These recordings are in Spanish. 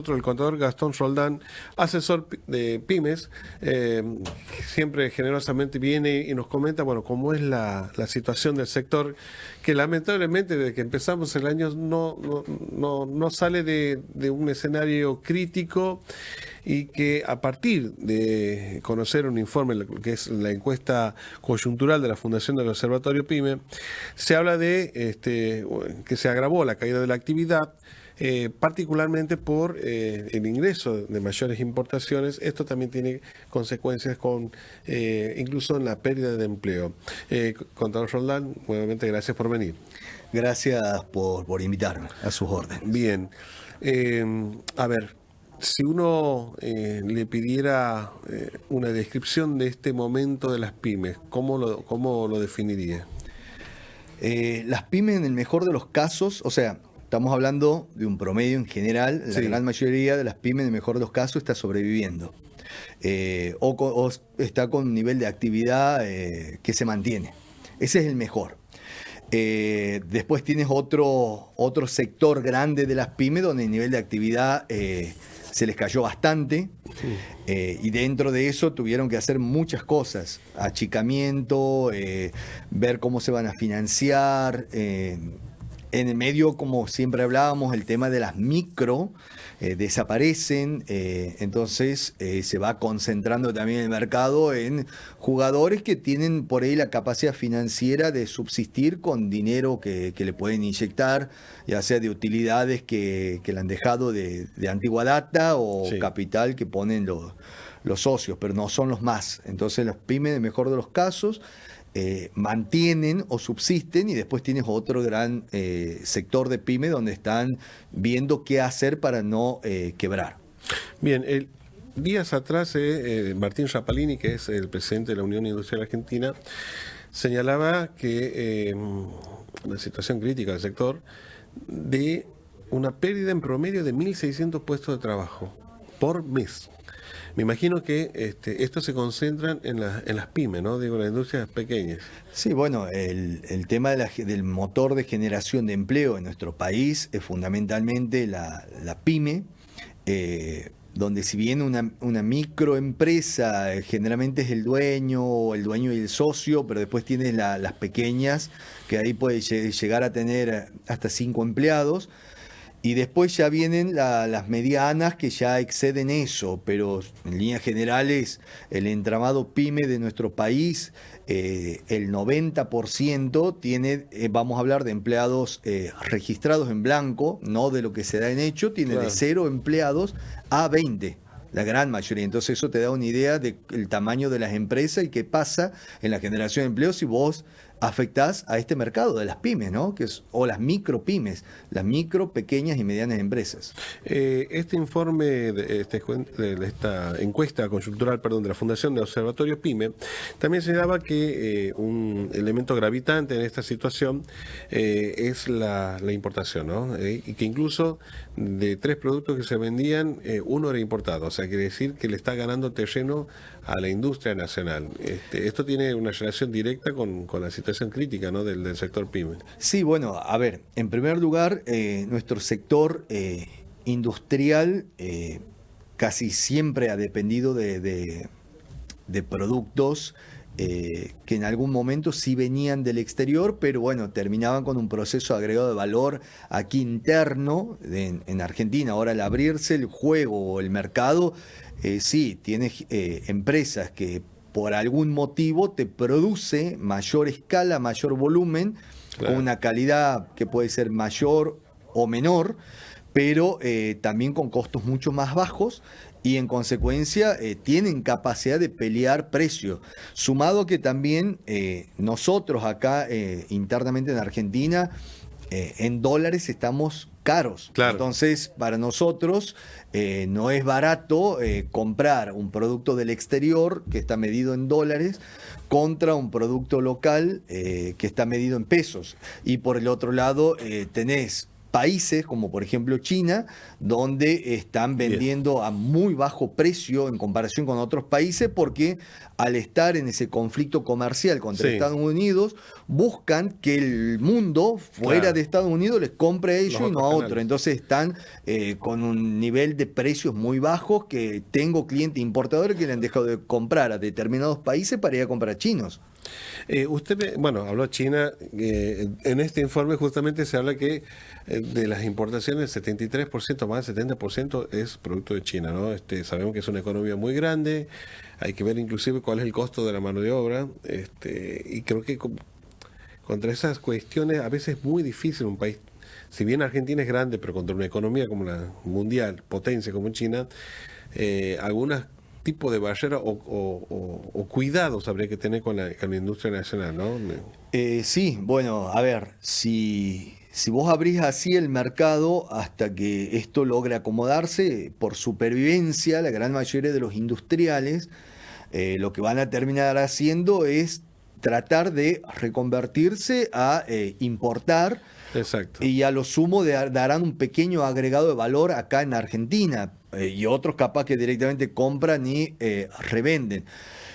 El contador Gastón Roldán, asesor de pymes, siempre generosamente viene y nos comenta, bueno, cómo es la situación del sector, que lamentablemente desde que empezamos el año no sale de un escenario crítico, y que a partir de conocer un informe, que es la encuesta coyuntural de la Fundación del Observatorio PYME, se habla de que se agravó la caída de la actividad, particularmente por el ingreso de mayores importaciones. Esto también tiene consecuencias incluso en la pérdida de empleo. Contador Roldán, nuevamente gracias por venir. Gracias por invitarme, a sus órdenes. Bien. A ver, si uno le pidiera una descripción de este momento de las pymes, ¿cómo lo definiría? Las pymes, en el mejor de los casos, o sea, estamos hablando de un promedio en general, la gran mayoría de las pymes, en el mejor de los casos, está sobreviviendo. O está con un nivel de actividad que se mantiene. Ese es el mejor. Después tienes otro sector grande de las pymes donde el nivel de actividad se les cayó bastante, y dentro de eso tuvieron que hacer muchas cosas: achicamiento, ver cómo se van a financiar. En el medio, como siempre hablábamos, el tema de las micro desaparecen, entonces se va concentrando también el mercado en jugadores que tienen por ahí la capacidad financiera de subsistir con dinero que le pueden inyectar, ya sea de utilidades que le han dejado de antigua data o capital que ponen los socios, pero no son los más. Entonces las pymes, en el mejor de los casos, mantienen o subsisten, y después tienes otro gran sector de pyme donde están viendo qué hacer para no quebrar. Bien, días atrás Martín Rapalini, que es el presidente de la Unión Industrial Argentina, señalaba que una situación crítica del sector, de una pérdida en promedio de 1.600 puestos de trabajo por mes. Me imagino que esto se concentra en las pymes, ¿no? Digo, las industrias pequeñas. Sí, bueno, el tema del motor de generación de empleo en nuestro país es fundamentalmente la pyme, donde si bien una microempresa generalmente es el dueño y el socio, pero después tienes las pequeñas, que ahí puede llegar a tener hasta 5 empleados. Y después ya vienen las medianas, que ya exceden eso, pero en líneas generales el entramado pyme de nuestro país, el 90% tiene, vamos a hablar de empleados registrados en blanco, no de lo que se da en hecho, tiene de 0 empleados a 20. La gran mayoría. Entonces eso te da una idea del tamaño de las empresas y qué pasa en la generación de empleo si vos afectás a este mercado de las pymes, ¿no? O las micropymes, las micro, pequeñas y medianas empresas. Este informe de esta encuesta coyuntural, de la Fundación de Observatorio PYME, también señalaba que un elemento gravitante en esta situación es la importación, ¿no? Y que incluso de 3 productos que se vendían, uno era importado. O sea, quiere decir que le está ganando terreno a la industria nacional. Esto tiene una relación directa con la situación crítica, ¿no? del sector PYME. Sí, bueno, a ver, en primer lugar, nuestro sector industrial casi siempre ha dependido de productos que en algún momento sí venían del exterior, pero bueno, terminaban con un proceso agregado de valor aquí interno en Argentina. Ahora, al abrirse el juego o el mercado, sí, tienes empresas que por algún motivo te produce mayor escala, mayor volumen, con una calidad que puede ser mayor o menor, pero también con costos mucho más bajos, y en consecuencia tienen capacidad de pelear precios. Sumado que también nosotros acá internamente en Argentina, en dólares estamos caros. Entonces, para nosotros no es barato comprar un producto del exterior que está medido en dólares contra un producto local que está medido en pesos. Y por el otro lado tenés países, como por ejemplo China, donde están vendiendo a muy bajo precio en comparación con otros países, porque al estar en ese conflicto comercial contra Estados Unidos, buscan que el mundo fuera de Estados Unidos les compre a ellos y no a otros. Entonces están con un nivel de precios muy bajos, que tengo clientes importadores que le han dejado de comprar a determinados países para ir a comprar chinos. Habló China. En este informe justamente se habla que de las importaciones, 73%, más del 70% es producto de China, ¿no? Sabemos que es una economía muy grande, hay que ver inclusive cuál es el costo de la mano de obra, y creo que contra esas cuestiones a veces es muy difícil un país, si bien Argentina es grande, pero contra una economía como la mundial, potencia como China, algunas tipo de barrera o cuidados habría que tener con la industria nacional, ¿no? Sí, bueno, a ver, si vos abrís así el mercado hasta que esto logre acomodarse, por supervivencia, la gran mayoría de los industriales lo que van a terminar haciendo es tratar de reconvertirse a importar. Exacto. Y a lo sumo darán un pequeño agregado de valor acá en Argentina, y otros capaz que directamente compran y revenden.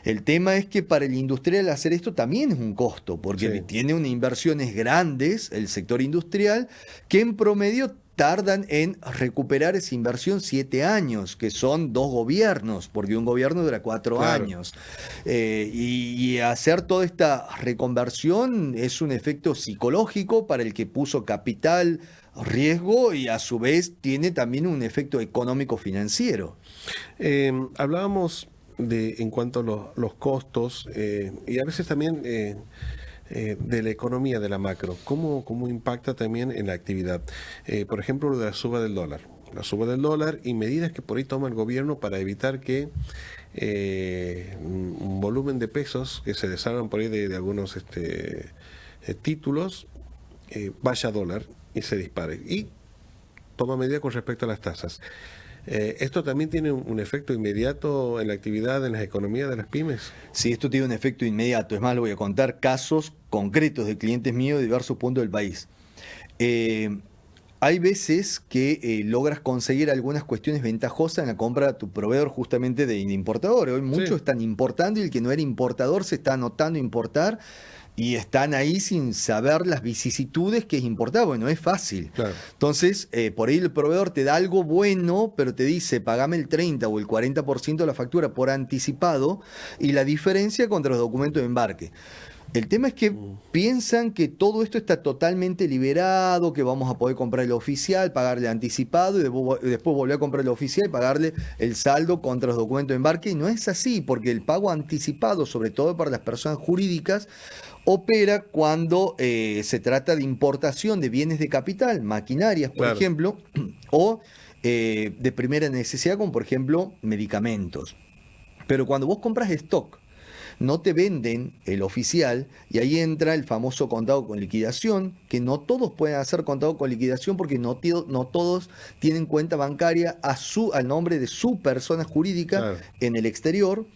El tema es que para el industrial hacer esto también es un costo, porque tiene unas inversiones grandes, el sector industrial, que en promedio tardan en recuperar esa inversión 7 años, que son 2 gobiernos, porque un gobierno dura 4 años. Y hacer toda esta reconversión es un efecto psicológico para el que puso capital, riesgo, y a su vez tiene también un efecto económico financiero. Hablábamos en cuanto a los costos, y a veces también de la economía de la macro, cómo impacta también en la actividad. Por ejemplo, lo de la suba del dólar. La suba del dólar y medidas que por ahí toma el gobierno para evitar que un volumen de pesos que se desarman por ahí de algunos títulos vaya a dólar y se dispare. Y toma medidas con respecto a las tasas. ¿Esto también tiene un efecto inmediato en la actividad, en las economías de las pymes? Sí, esto tiene un efecto inmediato. Es más, le voy a contar casos concretos de clientes míos de diversos puntos del país. Hay veces que logras conseguir algunas cuestiones ventajosas en la compra de tu proveedor justamente de importadores. Hoy muchos están importando y el que no era importador se está anotando a importar. Y están ahí sin saber las vicisitudes que es importar, bueno, es fácil. Claro. Entonces, por ahí el proveedor te da algo bueno, pero te dice, pagame el 30 o el 40% de la factura por anticipado y la diferencia contra los documentos de embarque. El tema es que piensan que todo esto está totalmente liberado, que vamos a poder comprar el oficial, pagarle anticipado y después volver a comprar el oficial y pagarle el saldo contra los documentos de embarque. Y no es así, porque el pago anticipado, sobre todo para las personas jurídicas, opera cuando se trata de importación de bienes de capital, maquinarias, por ejemplo, o de primera necesidad, como por ejemplo medicamentos. Pero cuando vos compras stock, no te venden el oficial, y ahí entra el famoso contado con liquidación, que no todos pueden hacer contado con liquidación porque no todos tienen cuenta bancaria al nombre de su persona jurídica en el exterior.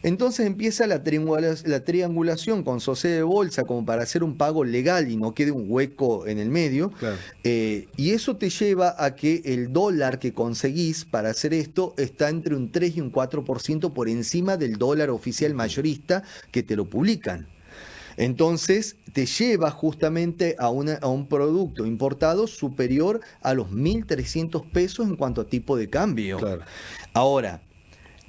Entonces empieza la triangulación con sociedad de bolsa como para hacer un pago legal y no quede un hueco en el medio. Y eso te lleva a que el dólar que conseguís para hacer esto está entre un 3 y un 4% por encima del dólar oficial mayorista que te lo publican. Entonces te lleva justamente a un producto importado superior a los 1.300 pesos en cuanto a tipo de cambio. Ahora,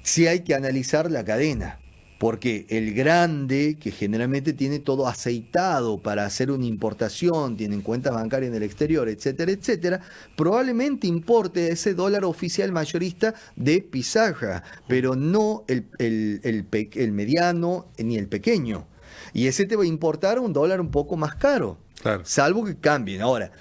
sí hay que analizar la cadena, porque el grande, que generalmente tiene todo aceitado para hacer una importación, tienen cuentas bancarias en el exterior, etcétera, etcétera, probablemente importe ese dólar oficial mayorista de pizarra, pero no el mediano ni el pequeño. Y ese te va a importar un dólar un poco más caro, salvo que cambien. Ahora,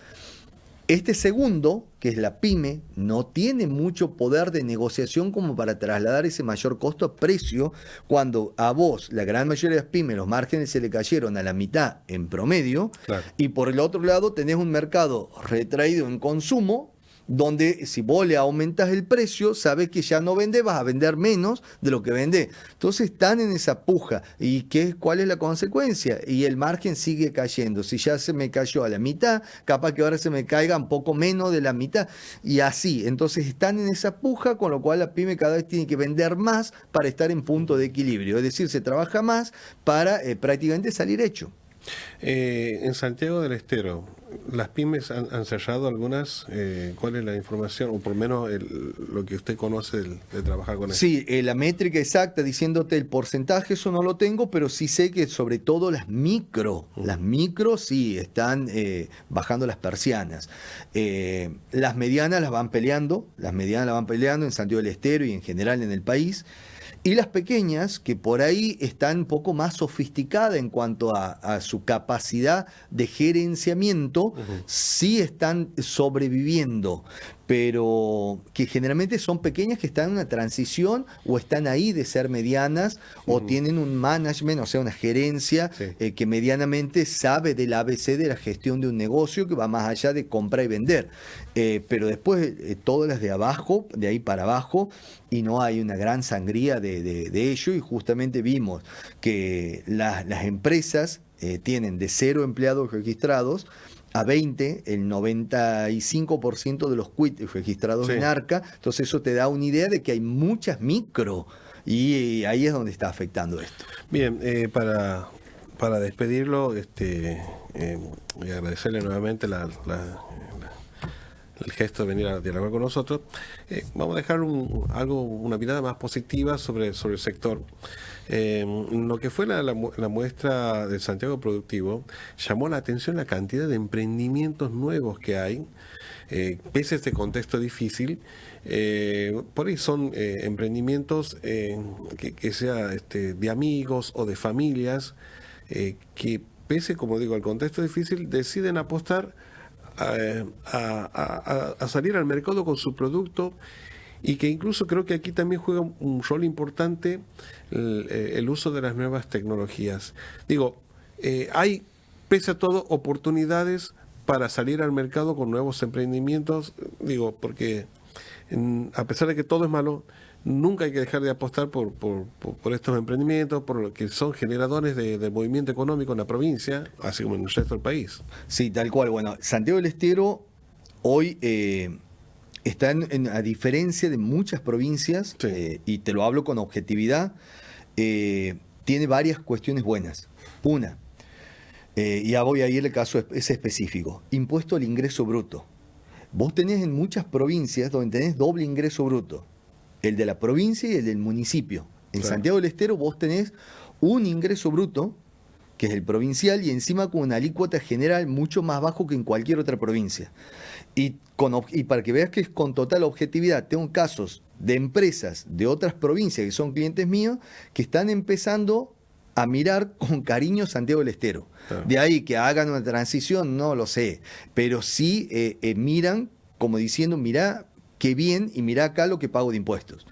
este segundo, que es la pyme, no tiene mucho poder de negociación como para trasladar ese mayor costo a precio, cuando a vos, la gran mayoría de las pymes, los márgenes se le cayeron a la mitad en promedio, y por el otro lado tenés un mercado retraído en consumo, donde si vos le aumentas el precio, sabes que ya no vendés, vas a vender menos de lo que vendés. Entonces están en esa puja. ¿Y cuál es la consecuencia? Y el margen sigue cayendo. Si ya se me cayó a la mitad, capaz que ahora se me caiga un poco menos de la mitad. Y así. Entonces están en esa puja, con lo cual la pyme cada vez tiene que vender más para estar en punto de equilibrio. Es decir, se trabaja más para prácticamente salir hecho. En Santiago del Estero, ¿las pymes han cerrado algunas? ¿Cuál es la información? O por lo menos lo que usted conoce de trabajar con eso. Sí, la métrica exacta, diciéndote el porcentaje, eso no lo tengo, pero sí sé que sobre todo las micro sí están bajando las persianas. Las medianas las van peleando en Santiago del Estero y en general en el país. Y las pequeñas, que por ahí están un poco más sofisticadas en cuanto a su capacidad de gerenciamiento, sí están sobreviviendo, pero que generalmente son pequeñas que están en una transición o están ahí de ser medianas o tienen un management, o sea, una gerencia que medianamente sabe del ABC de la gestión de un negocio que va más allá de comprar y vender. Pero después todas las de abajo, de ahí para abajo, y no hay una gran sangría de ello, y justamente vimos que las empresas tienen de 0 empleados registrados a 20, el 95% de los quits registrados en Arca. Entonces eso te da una idea de que hay muchas micro, y ahí es donde está afectando esto. Bien, para despedirlo, voy a agradecerle nuevamente el gesto de venir a dialogar con nosotros. Vamos a dejar una mirada más positiva sobre el sector. Lo que fue la muestra de Santiago Productivo, llamó la atención la cantidad de emprendimientos nuevos que hay, pese a este contexto difícil. Por ahí son emprendimientos que sea de amigos o de familias, que pese, como digo, al contexto difícil, deciden apostar a salir al mercado con su producto, y que incluso creo que aquí también juega un rol importante el uso de las nuevas tecnologías. Digo, hay, pese a todo, oportunidades para salir al mercado con nuevos emprendimientos, digo, porque a pesar de que todo es malo, nunca hay que dejar de apostar por estos emprendimientos, por lo que son generadores de movimiento económico en la provincia, así como en el resto del país. Sí, tal cual. Bueno, Santiago del Estero hoy está a diferencia de muchas provincias, y te lo hablo con objetividad, tiene varias cuestiones buenas. Una, ya voy a ir al caso ese específico, impuesto al ingreso bruto. Vos tenés en muchas provincias donde tenés doble ingreso bruto, el de la provincia y el del municipio. En Santiago del Estero vos tenés un ingreso bruto, que es el provincial, y encima con una alícuota general mucho más bajo que en cualquier otra provincia. Y para que veas que es con total objetividad, tengo casos de empresas de otras provincias que son clientes míos, que están empezando a mirar con cariño Santiago del Estero. De ahí que hagan una transición, no lo sé, pero sí miran como diciendo, mirá qué bien, y mirá acá lo que pago de impuestos.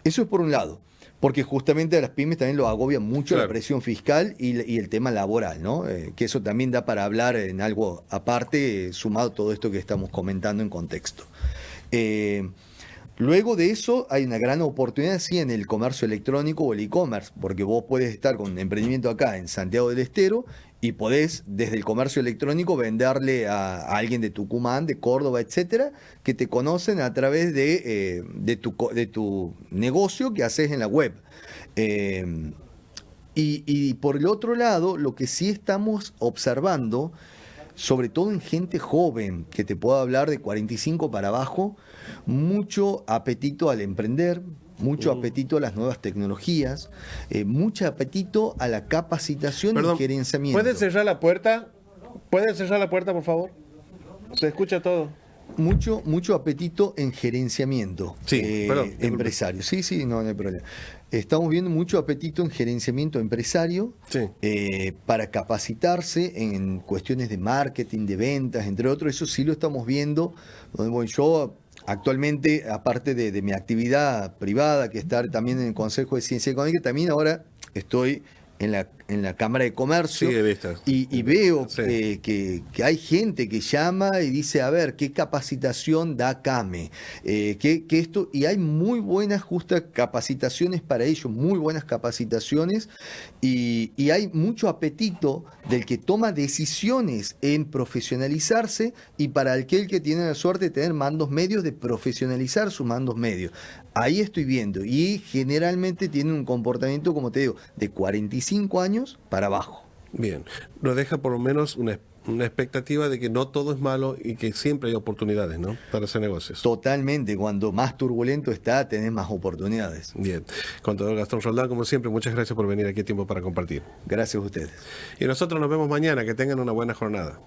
Eso es por un lado, porque justamente a las pymes también lo agobia mucho la presión fiscal y el tema laboral, ¿no? Que eso también da para hablar en algo aparte, sumado a todo esto que estamos comentando en contexto. Luego de eso hay una gran oportunidad, sí, en el comercio electrónico o el e-commerce, porque vos podés estar con un emprendimiento acá en Santiago del Estero y podés desde el comercio electrónico venderle a alguien de Tucumán, de Córdoba, etcétera, que te conocen a través de tu negocio que haces en la web. Y por el otro lado, lo que sí estamos observando, sobre todo en gente joven, que te puedo hablar de 45 para abajo, mucho apetito al emprender, mucho apetito a las nuevas tecnologías, mucho apetito a la capacitación y gerenciamiento. ¿Puede cerrar la puerta? ¿Puede cerrar la puerta, por favor? Se escucha todo. Mucho apetito en gerenciamiento empresario. Sí, no hay problema. Estamos viendo mucho apetito en gerenciamiento empresario para capacitarse en cuestiones de marketing, de ventas, entre otros. Eso sí lo estamos viendo. Yo actualmente, aparte de mi actividad privada, que estar también en el Consejo de Ciencia Económica, también ahora estoy en en la Cámara de Comercio, Sí, he visto. y veo Sí. que hay gente que llama y dice, a ver, ¿qué capacitación da CAME? Que esto, y hay muy buenas justas capacitaciones para ello, muy buenas capacitaciones, y hay mucho apetito del que toma decisiones en profesionalizarse y para aquel que tiene la suerte de tener mandos medios, de profesionalizar sus mandos medios. Ahí estoy viendo, y generalmente tienen un comportamiento, como te digo, de 45 años para abajo. Bien, nos deja por lo menos una expectativa de que no todo es malo y que siempre hay oportunidades, ¿no? Para hacer negocios. Totalmente, cuando más turbulento está, tenés más oportunidades. Bien, contador Gastón Roldán, como siempre, muchas gracias por venir aquí a Tiempo para Compartir. Gracias a ustedes. Y nosotros nos vemos mañana, que tengan una buena jornada.